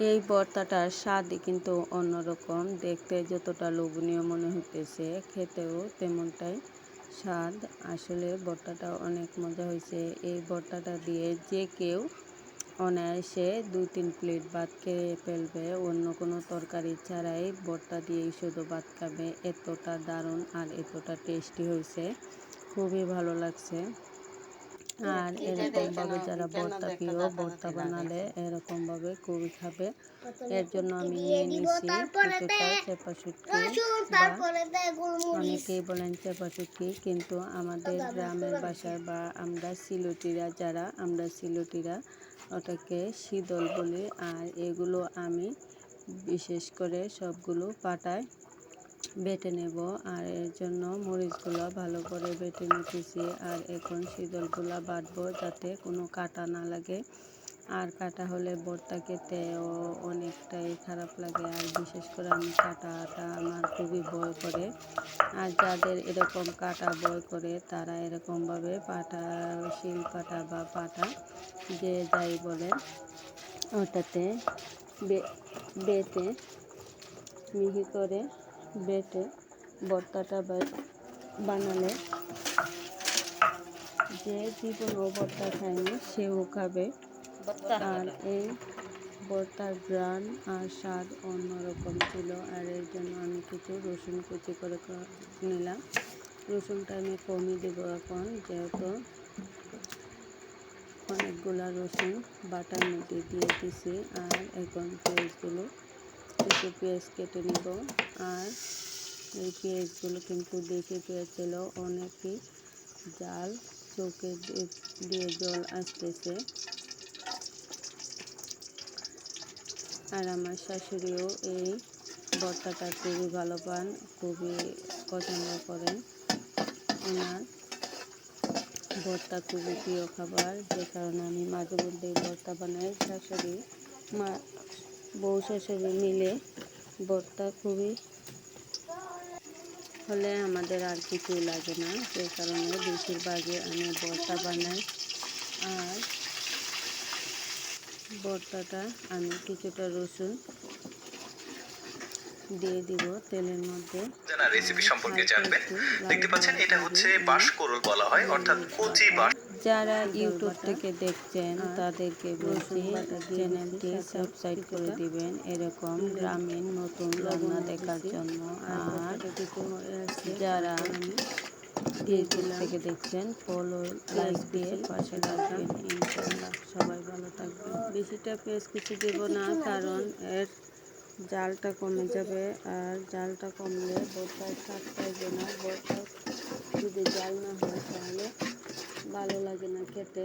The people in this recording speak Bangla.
এই ভর্তাটার স্বাদই কিন্তু অন্যরকম। দেখতে যতটা লোভনীয় মনে হইতেছে, খেতেও তেমনটাই স্বাদ। আসলে ভর্তাটা অনেক মজা হয়েছে। এই ভর্তাটা দিয়ে যে কেউ অনায়াসে 2-3 প্লেট ভাত খেয়ে ফেলবে। অন্য কোনো তরকারি ছাড়াই ভর্তা দিয়েই শুধু ভাত খাবে। এতটা দারুণ আর এতটা টেস্টি হয়েছে, খুবই ভালো লাগছে। আর এরকমভাবে যারা ভর্তা প্রিয়, ভর্তা বানালে এরকমভাবে খুবই খাবে। এর জন্য আমি নিয়ে নিছি কিছুটা চেপা শুটকি, বা অনেকেই বলেন চেপা শুটকি, কিন্তু আমাদের গ্রামের ভাষায় বা আমরা সিলেটিরা ওটাকে শীতল বলি। আর এগুলো আমি বিশেষ করে সবগুলো পাটায় বেটে নেব। আর এর জন্য মরিচগুলো ভালো করে বেটে নিতেছি। আর এখন শীতলগুলো বাটবো যাতে কোনো কাটা না লাগে। আর কাটা হলে ভর্তা খেতেও অনেকটাই খারাপ লাগে। আর বিশেষ করে আমি কাটাটা আমার খুবই ভয় করে। আর যাদের এরকম কাটা ভয় করে তারা এরকমভাবে পাটা, শিল পাটা বা পাটা, যে যাই বলেন, ওটাতে বেটে মিহি করে বেটে ভর্তাটা বানালে যে জীবনও ভর্তা খায়নি সেও খাবে। আর এই ভর্তার ঘ্রাণ আর স্বাদ অন্যরকম ছিল। আর এর জন্য আমি কিছু রসুন কুচি করে নিলাম। রসুনটা আমি কমই দেবো এখন, যেহেতু অনেকগুলা রসুন বাটার মধ্যে দিয়ে দিছি। আর এখন কিছু পেঁয়াজ কেটে নিব। আর এই পেঁয়াজগুলো কিন্তু দেশি পেঁয়াজ ছিল, অনেকই জাল, চোখে দিয়ে জল আসতেছে। আর আমার শাশুড়িও এই ভর্তাটা খুবই ভালো পান, খুবই পছন্দ করেন। ওনার ভর্তা খুবই প্রিয় খাবার, যে কারণে আমি মাঝে মধ্যেই ভর্তা বানাই। বউ শাশুড়ি মিলে ভর্তা খুবই হলে আমাদের আর কিছুই লাগে না, যে কারণে বেশিরভাগই আমি ভর্তা বানাই। আর ভর্তাটা আমি কিছুটা রসুন দিয়ে দিব তেলের মধ্যে। জানা রেসিপি সম্পর্কে জানবেন। দেখতে পাচ্ছেন এটা হচ্ছে বাঁশকরল বলা হয়, অর্থাৎ কচি বাঁশ। যারা ইউটিউব থেকে দেখছেন তাদেরকে বলছি চ্যানেলটি সাবস্ক্রাইব করে দিবেন এরকম গ্রামীণ নতুন রান্না দেখার জন্য। আর যারা ইউটিউব থেকে দেখছেন ফলো, লাইক দিয়ে পাশে থাকবেন ইনশাআল্লাহ। সবাই ভালো থাকবেন। বেশিটা পেঁয়াজ কুচি দেব না, কারণ এর জালটা কমে যাবে। আর জালটা কমলে ভর্তার স্বাদ পাইবে না। ভর্তা যদি জাল না হয় তাহলে ভালো লাগে না খেতে।